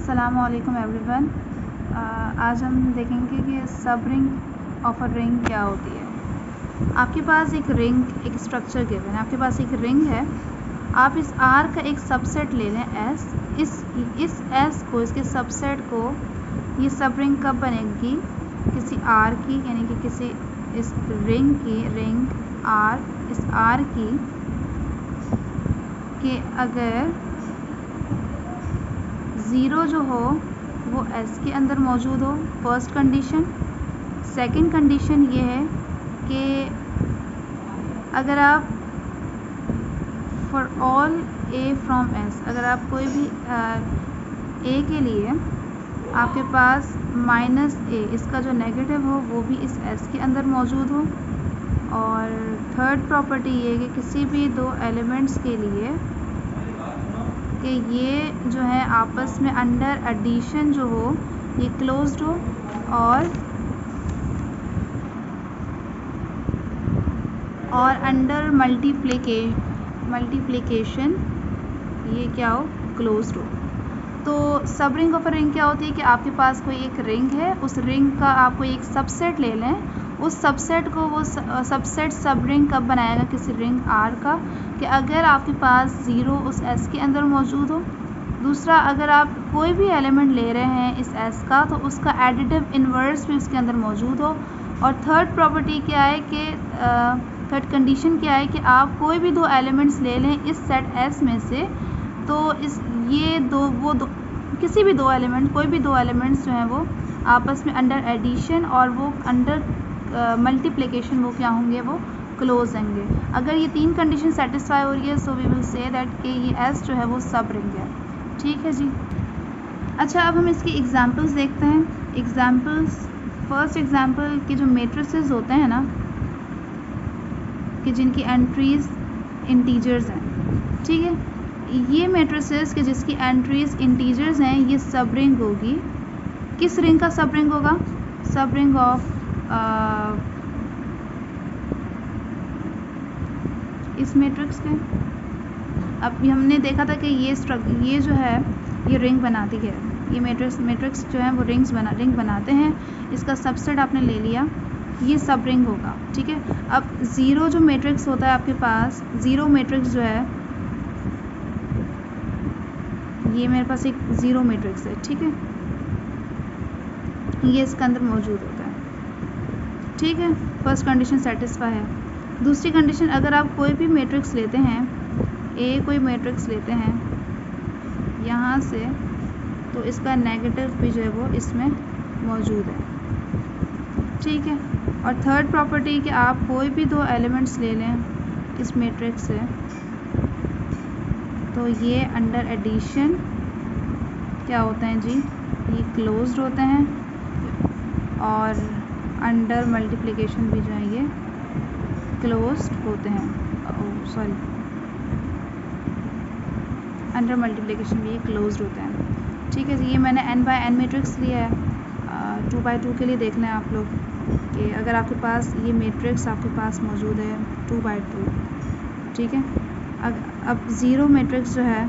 अस्सलामु अलैकुम एवरीवन। आज हम देखेंगे कि सब रिंग ऑफ अ रिंग क्या होती है। आपके पास एक रिंग, एक स्ट्रक्चर गिवन है, आपके पास एक रिंग है। आप इस R का एक सबसेट ले लें S। इस S को, इसके सबसेट को, ये सब रिंग कब बनेगी? किसी R की, यानी कि किसी इस रिंग की, रिंग R, इस R की कि अगर 0 जो हो वो S के अंदर मौजूद हो, फर्स्ट कंडीशन। सेकंड कंडीशन ये है कि अगर आप for all A from S, अगर आप कोई भी A के लिए आपके पास -A, इसका जो नेगेटिव हो वो भी इस S के अंदर मौजूद हो। और थर्ड प्रॉपर्टी ये है कि किसी भी दो एलिमेंट्स के लिए कि ये जो है आपस में अंडर एडिशन जो हो ये क्लोज्ड हो, और अंडर मल्टीप्लिकेशन ये क्या हो, क्लोज्ड हो। तो सब रिंग ऑफ अ रिंग क्या होती है कि आपके पास कोई एक रिंग है, उस रिंग का आप कोई एक सबसेट ले लें, उस सबसेट को वो सबसेट सब रिंग कब बनाएगा किसी रिंग R का कि अगर आपके पास 0 उस S के अंदर मौजूद हो। दूसरा, अगर आप कोई भी एलिमेंट ले रहे हैं इस S का तो उसका एडिटिव इन्वर्स भी उसके अंदर मौजूद हो। और थर्ड प्रॉपर्टी क्या है कि थर्ड कंडीशन क्या है कि आप कोई भी दो एलिमेंट्स ले लें इस सेट S में से, तो किसी भी दो एलिमेंट, कोई भी दो एलिमेंट्स जो हैं वो आपस में अंडर एडिशन और वो अंडर मल्टीप्लिकेशन वो क्या होंगे, वो क्लोज होंगे। अगर ये तीन कंडीशन सेटिस्फाई हो रही है so we will say that कि ये S जो है वो सब रिंग है। ठीक है जी। अच्छा, अब हम इसकी एग्जांपल्स देखते हैं। एग्जांपल्स, फर्स्ट एग्जांपल के जो मैट्रिसेस होते हैं ना, कि जिनकी एंट्रीज इंटीजर्स हैं, ठीक है, ये मैट्रिसेस के जिसकी एंट्रीज इंटीजर्स हैं ये सब रिंग होगी। किस रिंग का सब रिंग होगा? सब रिंग ऑफ इस मैट्रिक्स के। अब हमने देखा था कि ये जो है ये रिंग बनाती है, ये मैट्रिक्स जो है वो रिंग बनाते हैं। इसका सबसेट आपने ले लिया, ये सब रिंग होगा। ठीक है। अब 0 जो मैट्रिक्स होता है आपके पास, 0 मैट्रिक्स जो है ये मेरे पास एक 0 मैट्रिक्स है, ठीक है, ये इसके अंदर मौजूद होता है। ठीक है, फर्स्ट कंडीशन सेटिस्फाई है। दूसरी कंडीशन, अगर आप कोई भी मैट्रिक्स लेते हैं, A कोई मैट्रिक्स लेते हैं यहाँ से, तो इसका नेगेटिव भी जो है वो इसमें मौजूद है। ठीक है। और थर्ड प्रॉपर्टी कि आप कोई भी दो एलिमेंट्स ले लें इस मैट्रिक्स से, तो ये अंडर एडिशन क्या होते हैं जी, ये क्लोज्ड होते हैं, और अंडर मल्टीप्लिकेशन भी जो है ये क्लोज्ड होते हैं। अंडर मल्टीप्लिकेशन भी ये क्लोज्ड होते हैं। ठीक है जी। ये मैंने n बाय n मैट्रिक्स लिया है। 2 बाय 2 के लिए देखना है आप लोग कि अगर आपके पास ये मैट्रिक्स आपके पास मौजूद है 2 बाय 2, ठीक है। अब 0 मैट्रिक्स जो है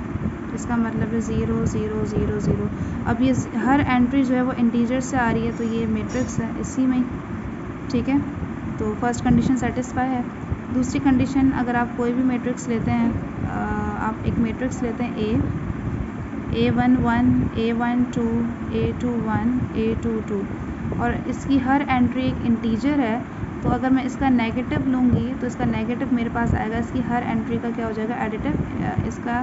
इसका मतलब है 0 0 0 0। अब ये हर एंट्री जो है वो इंटीजर से आ रही है, तो ये मैट्रिक्स है इसी में। ठीक है, तो फर्स्ट कंडीशन सेटिस्फाई है। दूसरी कंडीशन, अगर आप कोई भी मैट्रिक्स लेते हैं, आप एक मैट्रिक्स लेते हैं A1 1, A1 2, A2 1, A2 2, और इसकी हर एंट्री एक इंटीजर है, तो अगर मैं इसका नेगेटिव लूँगी तो इसका नेगेटिव मेरे पास आएगा, इसकी हर एंट्री का क्या हो जाएगा, एडिटिव, इसका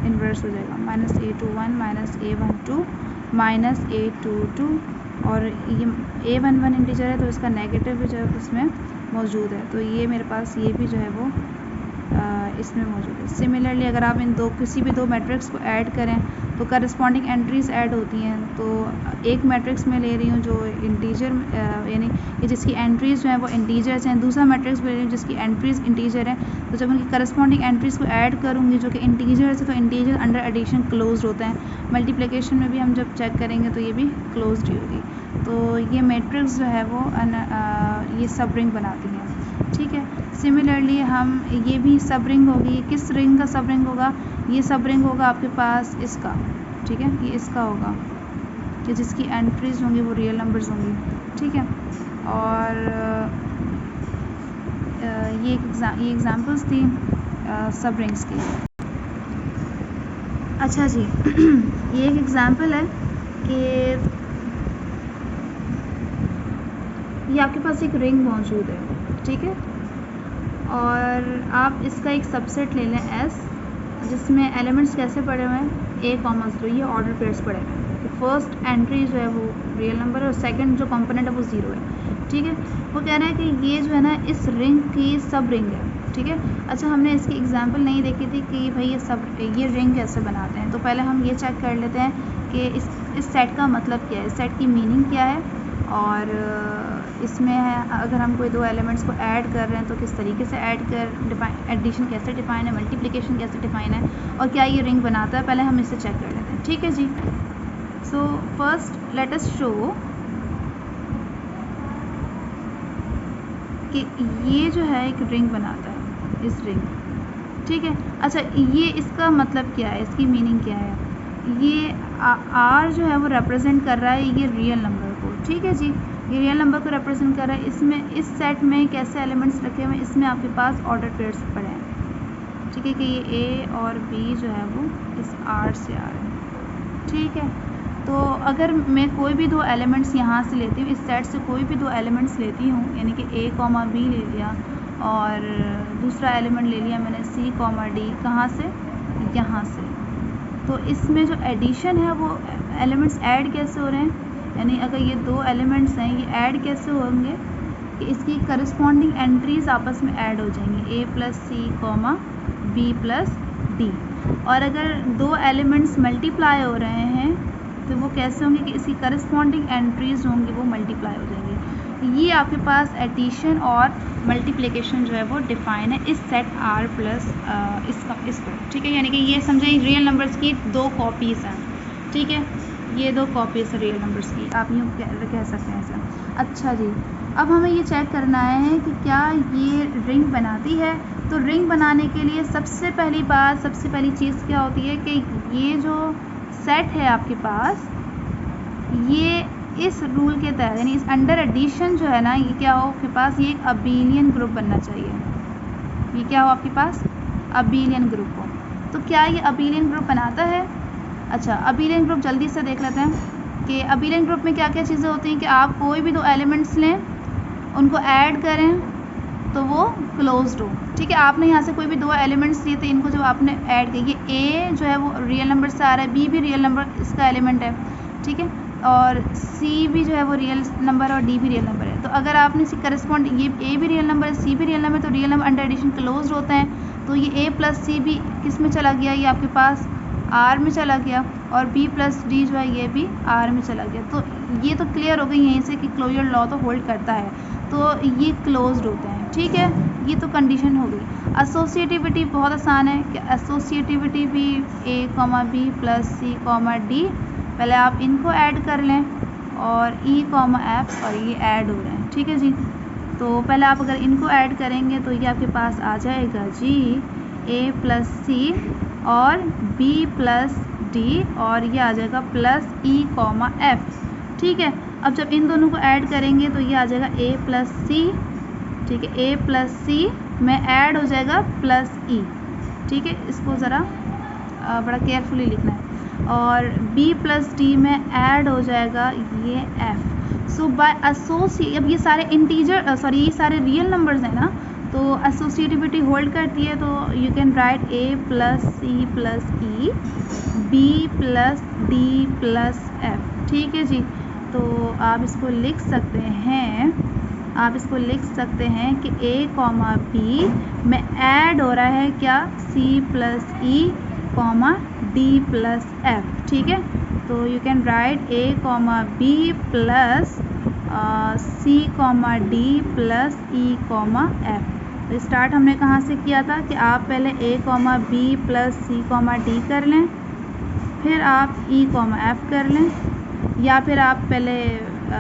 इन्वर्स हो जाएगा, -A21 -A12 -A22। और ये A11 इंटीजर है तो इसका नेगेटिव भी जो है उसमें मौजूद है, तो ये मेरे पास ये भी जो है वो इसमें मौजूद है। सिमिलरली अगर आप इन किसी भी दो मैट्रिक्स को ऐड करें तो करस्पॉन्डिंग एंट्रीज ऐड होती हैं। तो एक मैट्रिक्स में ले रही हूँ जो इंटीजर, यानी जिसकी एंट्रीज जो हैं वो इंटीजर्स हैं, दूसरा मैट्रिक्स में ले रही हूँ जिसकी एंट्रीज इंटीजर हैं, तो जब उनकी करस्पॉन्डिंग एंट्रीज को ऐड करूँगी जो कि इंटीजर्स है, तो इंटीजर अंडर एडिशन क्लोज्ड होते हैं। मल्टीप्लिकेशन में भी हम जब चेक करेंगे तो ये भी क्लोज्ड ही होगी। तो ये मैट्रिक्स जो है वो ये सब रिंग बनाती हैं। ठीक है। सिमिलरली हम ये भी सब रिंग होगी। किस रिंग का सब रिंग होगा? ये सब रिंग होगा आपके पास इसका, ठीक ठीक है, ये इसका होगा कि जिसकी एंट्रीज होंगी वो रियल नंबर्स होंगी, ठीक है। और ये एग्जांपल्स थी सब रिंग्स की। अच्छा जी ये एक एग्जांपल है कि ये आपके पास एक रिंग मौजूद है, ठीक है, और आप इसका एक सबसेट ले लें S, जिसमें एलिमेंट्स कैसे पड़े हुए हैं A, 0, ये ऑर्डर पेयर्स पड़े हुए हैं। फर्स्ट एंट्री जो है वो रियल नंबर है और सेकंड जो कंपोनेंट है वो 0 है, ठीक है। वो कह रहा है कि ये जो है ना इस रिंग की सब रिंग है, ठीक है। अच्छा, हमने इसकी एग्जांपल नहीं देखी थी कि भाई ये रिंग कैसे बनाते हैं, तो पहले हम ये चेक कर लेते हैं कि इस सेट का मतलब क्या है, इस सेट की मीनिंग क्या है, और इसमें है अगर हम कोई दो एलिमेंट्स को ऐड कर रहे हैं तो किस तरीके से ऐड कर एडिशन कैसे डिफाइन है, मल्टीप्लिकेशन कैसे डिफाइन है, और क्या ये रिंग बनाता है, पहले हम इसे चेक कर लेते हैं, ठीक है जी। So first let us show कि ये जो है एक रिंग बनाता है, इस रिंग, ठीक है। अच्छा, ये इसका मतलब क्या है, इसकी मीनिंग क्या है, ये R जो है वो रिप्रेजेंट कर रहा है ये रियल नंबर को, ठीक है जी, ये रियल नंबर को रिप्रेजेंट कर रहा है। इसमें इस सेट में कैसे एलिमेंट्स रखे हुए हैं, इसमें आपके पास ऑर्डर पेयर्स पड़े हैं, ठीक है, कि ये A और B जो है वो इस R से आ रहे हैं, ठीक है। तो अगर मैं कोई भी दो एलिमेंट्स यहाँ से लेती हूँ, इस सेट से कोई भी दो एलिमेंट्स लेती हूँ, यानी कि A, B ले लिया और दूसरा एलिमेंट ले लिया मैंने C, D, कहाँ से, यहाँ से, तो इसमें जो एडिशन है वो एलिमेंट्स ऐड कैसे हो रहे हैं, यानी अगर ये दो एलिमेंट्स हैं ये ऐड कैसे होंगे कि इसकी करस्पॉन्डिंग एंट्रीज आपस में ऐड हो जाएंगी, A plus C, B plus D। और अगर दो एलिमेंट्स मल्टीप्लाई हो रहे हैं तो वो कैसे होंगे कि इसकी करस्पॉन्डिंग एंट्रीज होंगी वो मल्टीप्लाई हो जाएंगी। ये आपके पास एडिशन और मल्टीप्लिकेशन जो है वो डिफाइन है इस सेट R प्लस इसको, ठीक है, यानी कि ये समझे रियल नंबर्स की दो कॉपीज़ हैं, ठीक है, ये दो कॉपीज़ हैं रियल नंबर्स की, आप यूँ कह सकते हैं ऐसा। अच्छा जी, अब हमें ये चेक करना है कि क्या ये रिंग बनाती है। तो रिंग बनाने के लिए सबसे पहली चीज़ क्या होती है कि ये जो सेट है आपके पास, ये इस रूल के तहत यानी इस अंडर एडिशन जो है ना, ये क्या हो आपके पास, ये एक अबेलियन ग्रुप बनना चाहिए, ये क्या हो आपके पास, अबेलियन ग्रुप हो। तो क्या ये अबेलियन ग्रुप बनाता है। अच्छा, अबेलियन ग्रुप जल्दी से देख लेते हैं कि अबेलियन ग्रुप में क्या क्या चीज़ें होती हैं कि आप कोई भी दो एलिमेंट्स लें, उनको ऐड करें तो वो क्लोज्ड हो, ठीक है। आपने यहाँ से कोई भी दो एलिमेंट्स लिए थे, इनको जब आपने ऐड किया, ये A जो है वो रियल नंबर से आ रहा है, B भी रियल नंबर इसका एलिमेंट है, ठीक है, और C भी जो है वो रियल नंबर है और D भी रियल नंबर है। तो अगर आपने इसी करस्पॉन्ड, ये A भी रियल नंबर है, C भी रियल नंबर है, तो real number under addition closed होते हैं। तो ये A प्लस C भी किस में चला गया, ये आपके पास R में चला गया, और B प्लस D जो है ये भी R में चला गया। तो ये तो क्लियर हो गई यहीं से कि क्लोजर लॉ तो होल्ड करता है, तो ये क्लोज्ड होते हैं, ठीक है, ये तो कंडीशन हो गई। एसोसिएटिविटी बहुत आसान है कि एसोसिएटिविटी भी A, B plus C, D, पहले आप इनको ऐड कर लें और E, F, और ये ऐड हो रहे हैं, ठीक है जी। तो पहले आप अगर इनको ऐड करेंगे तो ये आपके पास आ जाएगा जी A प्लस C और B प्लस D, और ये आ जाएगा प्लस E, F, ठीक है। अब जब इन दोनों को ऐड करेंगे तो ये आ जाएगा A प्लस C, ठीक है, A प्लस C में ऐड हो जाएगा प्लस E, ठीक है, इसको ज़रा बड़ा केयरफुली लिखना है, और B प्लस D में ऐड हो जाएगा ये F। सो बाय एसोसिएट, अब ये सारे इंटीजर ये सारे रियल नंबर्स हैं ना, तो एसोसिएटिविटी होल्ड करती है, तो you can write A plus C plus E, B plus D plus F, ठीक है जी। तो आप इसको लिख सकते हैं कि A, B में ऐड हो रहा है क्या, C plus E, D plus F, ठीक है। तो you can write A, B plus C, D plus E, F। तो स्टार्ट हमने कहाँ से किया था कि आप पहले A, B plus C, D कर लें, फिर आप E, F कर लें, या फिर आप पहले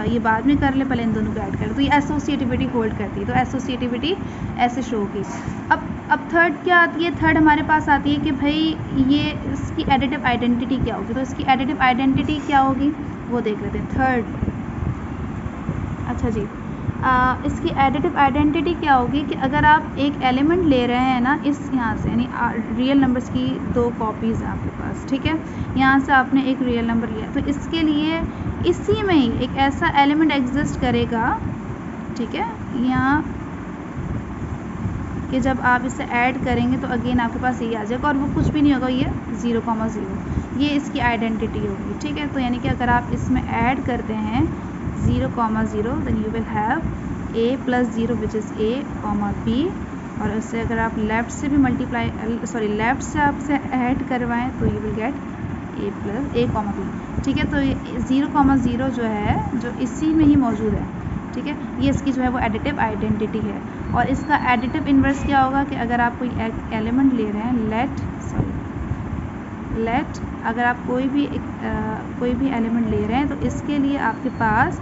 ये बाद में कर ले, पहले इन दोनों को ऐड कर ले, तो ये एसोसिएटिविटी होल्ड करती है। तो एसोसिएटिविटी ऐसे शो होगी। अब थर्ड क्या आती है? थर्ड हमारे पास आती है कि भाई ये इसकी एडिटिव आइडेंटिटी क्या होगी। तो इसकी एडिटिव आइडेंटिटी क्या होगी वो देख लेते हैं। थर्ड, अच्छा जी, इसकी एडिटिव आइडेंटिटी क्या होगी कि अगर आप एक एलिमेंट ले रहे हैं ना इस यहाँ से, यानी रियल नंबर्स की दो कॉपीज़ हैं आपके पास, ठीक है, यहाँ से आपने एक रियल नंबर लिया, तो इसके लिए इसी में ही एक ऐसा एलिमेंट एग्जिस्ट करेगा, ठीक है, यहाँ कि जब आप इसे ऐड करेंगे तो अगेन आपके पास ये आ जाएगा और वो कुछ भी नहीं होगा, ये 0,0, ये इसकी आइडेंटिटी होगी, ठीक है। तो यानी कि अगर आप इसमें ऐड करते हैं 0,0 then you will have a plus 0 which is a comma b, और उससे अगर आप लेफ़्ट से भी लेफ़्ट से आप से ऐड करवाएं तो you will get a plus a comma b, ठीक है। तो 0,0 जो है जो इसी में ही मौजूद है, ठीक है, ये इसकी जो है वो एडिटिव आइडेंटिटी है। और इसका एडिटिव इन्वर्स क्या होगा कि अगर आप कोई एलिमेंट ले रहे हैं, लेट अगर आप कोई भी एलिमेंट ले रहे हैं तो इसके लिए आपके पास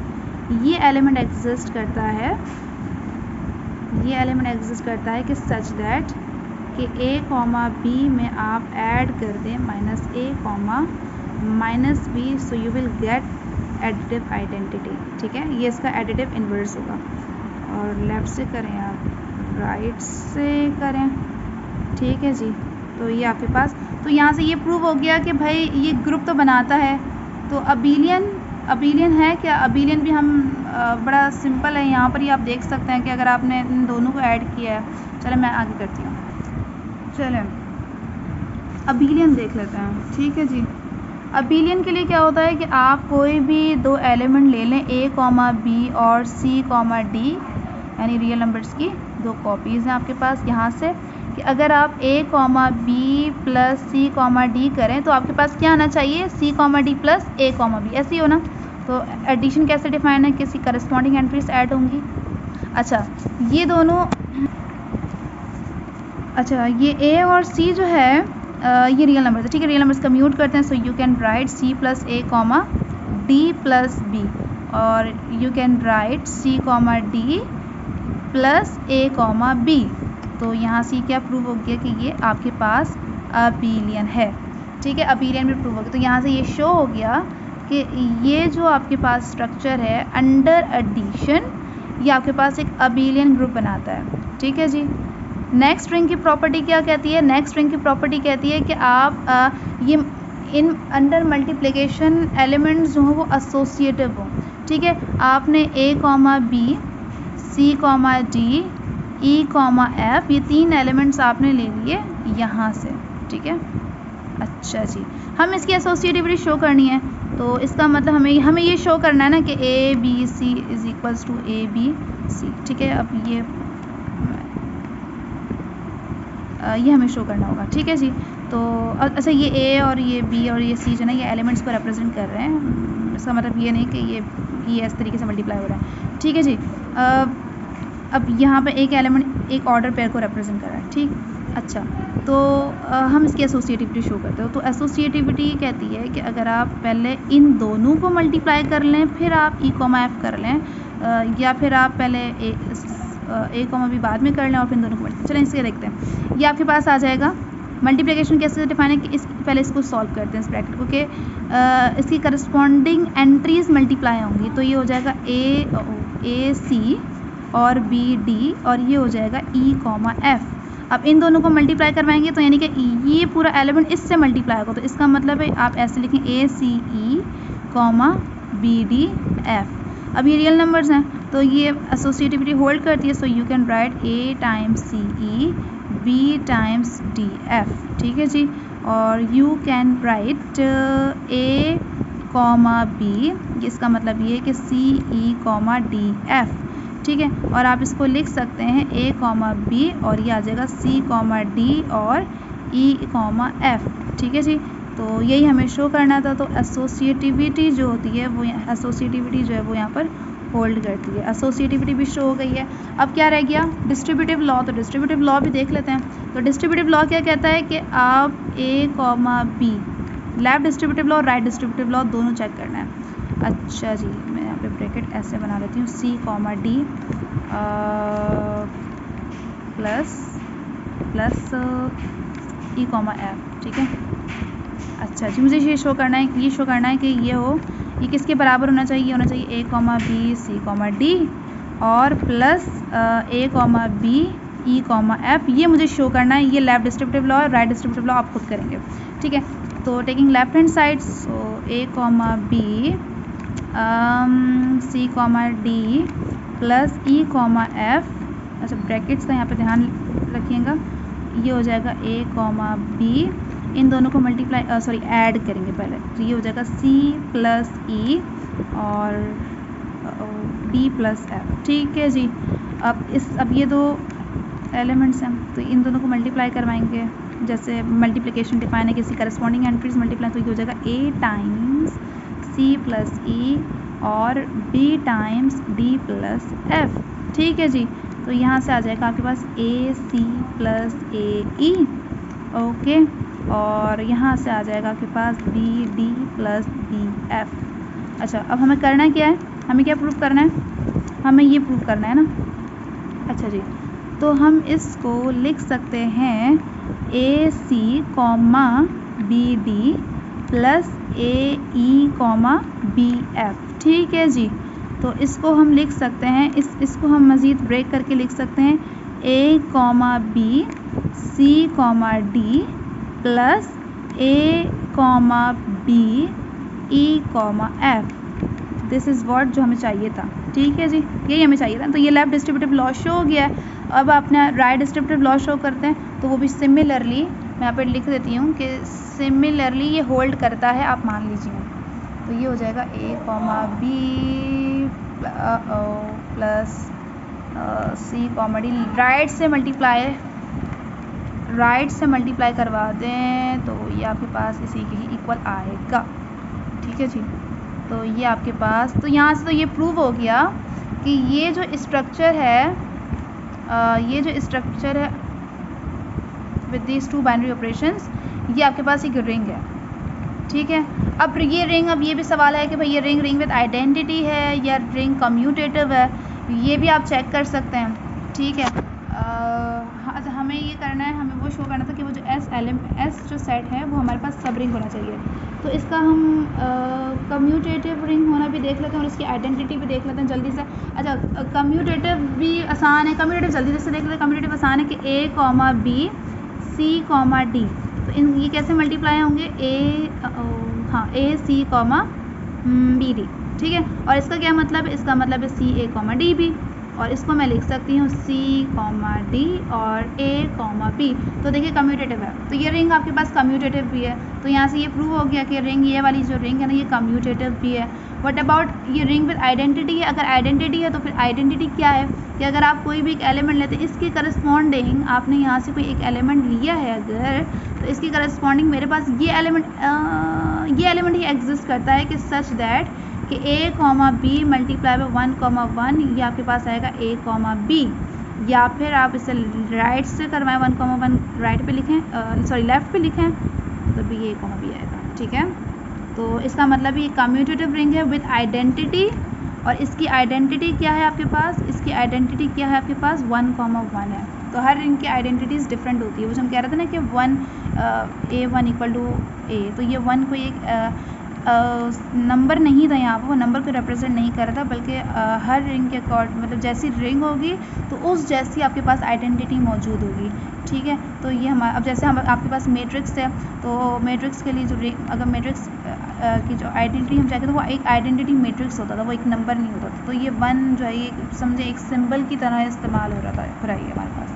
ये एलिमेंट एग्जिस्ट करता है, कि सच दैट कि a कॉमा b में आप ऐड कर दें -a, -b, so you will get additive identity, ठीक है। ये इसका एडिटिव इन्वर्स होगा। और लेफ़्ट से करें आप, राइट से करें, ठीक है जी। तो ये आपके पास, तो यहाँ से ये प्रूव हो गया कि भाई ये ग्रुप तो बनाता है। तो अबेलियन है क्या? अबेलियन भी हम बड़ा सिंपल है, यहाँ पर ही आप देख सकते हैं कि अगर आपने इन दोनों को ऐड किया है। चलें मैं आगे करती हूँ, चलें अबेलियन देख लेते हैं, ठीक है जी। अबेलियन के लिए क्या होता है कि आप कोई भी दो एलिमेंट ले लें, a, b और c, d, यानी रियल नंबर्स की दो कॉपीज़ हैं आपके पास। यहाँ से कि अगर आप a, b plus c, d करें तो आपके पास क्या आना चाहिए? c, d plus a, b, ऐसे ही हो ना। तो एडिशन कैसे डिफाइन है? किसी करस्पॉन्डिंग एंट्रीज ऐड होंगी। अच्छा ये दोनों, अच्छा ये a और c जो है ये रियल नंबर है, ठीक है, रियल नंबर्स कम्यूट करते हैं। So you can write c plus a, d plus b, और you can write c, d plus a, b। तो यहाँ से क्या प्रूव हो गया कि ये आपके पास अबेलियन है, ठीक है, अबेलियन भी प्रूव हो गया। तो यहाँ से ये शो हो गया कि ये जो आपके पास स्ट्रक्चर है अंडर एडिशन, ये आपके पास एक अबेलियन ग्रुप बनाता है, ठीक है जी। नेक्स्ट रिंग की प्रॉपर्टी क्या कहती है? नेक्स्ट रिंग की प्रॉपर्टी कहती है कि आप ये इन अंडर मल्टीप्लिकेशन एलिमेंट्स जो हों वो एसोसिएटिव हों, ठीक है। आपने a, b, c, d, e, f, ये तीन एलिमेंट्स आपने ले लिए यहाँ से, ठीक है। अच्छा जी, हम इसकी एसोसिएटिविटी शो करनी है, तो इसका मतलब हमें ये शो करना है ना कि a, b, c is equals to a, b, c, ठीक है। अब ये हमें शो करना होगा, ठीक है जी। तो अच्छा ये a और ये b और ये c जो ना ये एलिमेंट्स को रिप्रेजेंट कर रहे हैं, इसका मतलब ये नहीं कि ये इस तरीके से मल्टीप्लाई हो रहा है, ठीक है जी। अब यहाँ पे एक एलिमेंट एक ऑर्डर पेयर को रिप्रेजेंट कर रहा है, ठीक। अच्छा तो हम इसकी एसोसिएटिविटी शो करते हो। तो एसोसिएटिविटी कहती है कि अगर आप पहले इन दोनों को मल्टीप्लाई कर लें फिर आप e, f कर लें, या फिर आप पहले a, b बाद में कर लें और फिर दोनों को मल्टीप्लाई। चलें इसके देखते हैं, ये आपके पास आ जाएगा। मल्टीप्लिकेशन कैसे डिफाइन है कि पहले इसको सॉल्व करते हैं इस ब्रैकेट को, कि इसकी करस्पॉन्डिंग एंट्रीज मल्टीप्लाई होंगी। तो ये हो जाएगा a, c और b, d, और ये हो जाएगा e, f। अब इन दोनों को मल्टीप्लाई करवाएंगे तो यानी कि ये पूरा एलिमेंट इससे मल्टीप्लाई होगा। तो इसका मतलब है आप ऐसे लिखें a, c, e, b, d, f। अब ये रियल नंबर्स हैं तो ये एसोसिएटिविटी होल्ड करती है। So you can write a times c, e, b times d, f, ठीक है जी। और you can write a, b, इसका मतलब ये है कि c, e, d, f, ठीक है। और आप इसको लिख सकते हैं a, b, और ये आ जाएगा c, d और e, f, ठीक है जी। तो यही हमें शो करना था। तो एसोसिएटिविटी जो होती है वो एसोसिएटिविटी जो है वो यहाँ पर होल्ड करती है। एसोसिएटिविटी भी शो हो गई है। अब क्या रह गया? Distributive law. तो डिस्ट्रीब्यूटिव लॉ भी देख लेते हैं। तो डिस्ट्रीब्यूटिव लॉ क्या कहता है कि आप a, b, left distributive law और राइट डिस्ट्रीब्यूटिव लॉ दोनों चेक करना है। अच्छा जी, मैं यहाँ पे ब्रैकेट ऐसे बना लेती हूँ, C, D plus E, F, ठीक है। अच्छा जी, मुझे ये शो करना है कि ये किसके बराबर होना चाहिए? ये होना चाहिए A, B, C, D और plus A, B, E, F। ये मुझे शो करना है। ये लेफ्ट डिस्ट्रीब्यूटिव लॉ और राइट डिस्ट्रीब्यूटिव लॉ आप खुद करेंगे, ठीक है। तो taking left hand side, so A, B, C, D plus E, F। अच्छा, ब्रैकेट्स का यहाँ पे ध्यान रखिएगा। ये हो जाएगा A, B, इन दोनों को मल्टीप्लाई ऐड करेंगे पहले, तो ये हो जाएगा C प्लस E और D प्लस F, ठीक है जी। अब ये दो एलिमेंट्स हैं, तो इन दोनों को मल्टीप्लाई करवाएंगे। जैसे मल्टीप्लिकेशन डिफाइन है, किसी करस्पॉन्डिंग एंट्रीज मल्टीप्लाई, तो ये हो जाएगा A times C plus E और B times D plus F, ठीक है जी। तो यहाँ से आ जाएगा आपके पास AC प्लस AE, ओके। और यहाँ से आ जाएगा आपके पास BD प्लस BF। अच्छा, अब हमें करना क्या है? हमें क्या प्रूव करना है? हमें ये प्रूव करना है ना। अच्छा जी, तो हम इसको लिख सकते हैं AC, BD plus AE, BF, ठीक है जी। तो इसको हम लिख सकते हैं, इसको हम मज़ीद ब्रेक करके लिख सकते हैं A, B, C, D plus A, B, E, F। This is what जो हमें चाहिए था, ठीक है जी, यही हमें चाहिए था। तो ये लेफ्ट डिस्ट्रीब्यूटिव लॉ शो हो गया है। अब आपने राइट डिस्ट्रीब्यूटिव लॉ शो करते हैं, तो वो भी सिमिलरली मैं यहाँ पर लिख देती हूँ कि सिमिलरली ये होल्ड करता है, आप मान लीजिए। तो ये हो जाएगा A, B plus C, D, right से मल्टीप्लाई करवा दें तो ये आपके पास इसी के ही इक्वल आएगा, ठीक है जी। तो ये आपके पास, तो यहाँ से तो ये प्रूव हो गया कि ये जो स्ट्रक्चर है with these two binary operations, ये आपके पास एक रिंग है, ठीक है। अब ये रिंग, अब ये भी सवाल है कि भाई ये रिंग विद आइडेंटिटी है या रिंग कम्यूटेटिव है, ये भी आप चेक कर सकते हैं, ठीक है। अच्छा, हमें ये करना है, हमें वो शो करना था कि वो जो एस जो सेट है वो हमारे पास सब रिंग होना चाहिए। तो इसका हम कम्यूटेटिव रिंग होना भी देख लेते हैं और इसकी आइडेंटिटी भी देख लेते हैं जल्दी से। अच्छा, कम्यूटेटिव भी आसान है, कम्यूटेटिव जल्दी से देख लेते हैं। कम्यूटेटिव आसान है कि A, B, C, D, तो ये कैसे मल्टीप्लाई होंगे? A, C, BD, ठीक है। और इसका क्या मतलब है? इसका मतलब है C, A, D, B, और इसको मैं लिख सकती हूँ C, D और A, B। तो देखिए कम्यूटेटिव है, तो ये रिंग आपके पास कम्यूटेटिव भी है। तो यहाँ से ये प्रूव हो गया कि रिंग, ये वाली जो रिंग है ना, ये कम्यूटेटिव भी है। व्हाट अबाउट ये रिंग विद आइडेंटिटी है? अगर आइडेंटिटी है तो फिर आइडेंटिटी क्या है कि अगर आप कोई भी एक एलिमेंट लेते हैं, इसके करस्पॉन्डिंग आपने यहाँ से कोई एक एलिमेंट लिया है अगर, तो इसकी करस्पॉन्डिंग मेरे पास ये एलिमेंट ही एग्जिस्ट करता है कि सच दैट कि A, B मल्टीप्लाई बाय 1, 1, ये आपके पास आएगा A, B। या फिर आप इसे राइट से करवाएं, 1, 1 राइट पे लिखें, सॉरी लेफ़्ट पे लिखें, तो भी A, B आएगा, ठीक है। तो इसका मतलब ये कम्यूटेटिव रिंग है विद आइडेंटिटी, और इसकी आइडेंटिटी क्या है आपके पास? इसकी आइडेंटिटी क्या है आपके पास? 1, 1 है। तो हर रिंग की आइडेंटिटीज़ डिफरेंट होती है। वो जो हम कह रहे थे ना कि A1 इक्वल टू A, तो ये 1 कोई एक नंबर नहीं था यहाँ पर, वो नंबर को रिप्रेजेंट नहीं कर रहा था, बल्कि हर रिंग के अकॉर्ड, मतलब जैसी रिंग होगी तो उस जैसी आपके पास आइडेंटिटी मौजूद होगी, ठीक है। तो ये हमारा, अब जैसे हम आपके पास मैट्रिक्स है, तो मैट्रिक्स के लिए जो रिंग, अगर मैट्रिक्स की जो आइडेंटिटी हम चाहते तो वो एक आइडेंटिटी मैट्रिक्स होता था, वो एक नंबर नहीं होता था। तो ये 1 जो है ये समझे एक सिंबल की तरह इस्तेमाल हो रहा है हमारे पास,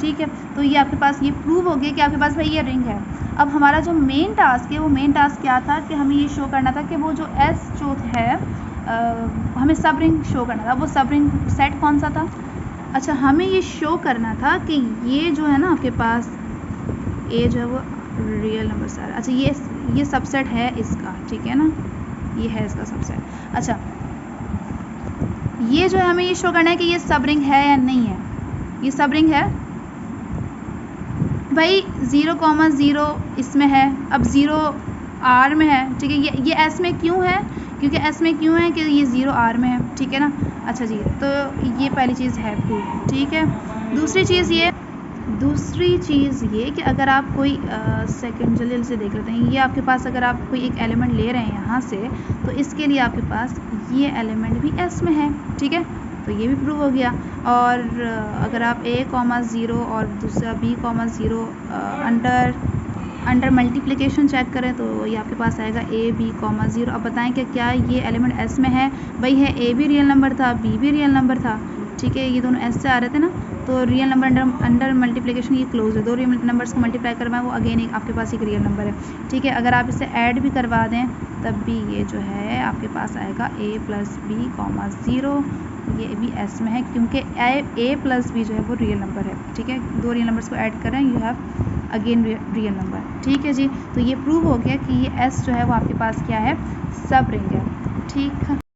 ठीक है। तो ये आपके पास ये प्रूव हो गया कि आपके पास भाई ये रिंग है। अब हमारा जो मेन टास्क है, वो मेन टास्क क्या था कि हमें ये शो करना था कि वो जो S जो है हमें सब रिंग शो करना था। वो सब रिंग सेट कौन सा था? अच्छा, हमें ये शो करना था कि ये जो है ना आपके पास A जो है वो रियल नंबर सारा, अच्छा ये सबसेट है इसका, ठीक है ना, ये है इसका सबसेट। अच्छा, ये जो है हमें ये शो करना है कि ये सब रिंग है या नहीं है। ये सब रिंग है भाई, 0, 0 इसमें है, अब 0 R में है, ठीक है। ये S में क्यों है क्योंकि एस में क्यों है कि ये 0 आर में है, ठीक है ना। अच्छा जी, तो ये पहली चीज़ है प्रूफ, ठीक है। दूसरी चीज़ ये कि अगर आप कोई सेकंड जल्दी से देख लेते हैं, ये आपके पास अगर आप कोई एक एलिमेंट ले रहे हैं यहाँ से, तो इसके लिए आपके पास ये एलिमेंट भी एस में है, ठीक है, तो ये भी प्रूव हो गया। और अगर आप a,0 और दूसरा b,0 अंडर मल्टीप्लिकेशन चेक करें तो ये आपके पास आएगा a,b,0। अब बताएं कि क्या ये एलिमेंट एस में है? भाई है, a भी रियल नंबर था, b भी रियल नंबर था, ठीक है, ये दोनों एस से आ रहे थे ना, तो रियल नंबर अंडर मल्टीप्लिकेशन ये क्लोज है, दो रियल नंबर्स को मल्टीप्लाई करवाएं वो अगेन एक आपके पास एक रियल नंबर है, ठीक है। अगर आप इसे ऐड भी करवा दें तब भी ये जो है आपके पास आएगा a + b,0, ये भी एस में है क्योंकि a + b जो है वो रियल नंबर है, ठीक है। दो रियल नंबर्स को ऐड करें, you have again real number, ठीक है जी। तो ये प्रूव हो गया कि ये एस जो है वो आपके पास क्या है, सब रिंग है, ठीक है।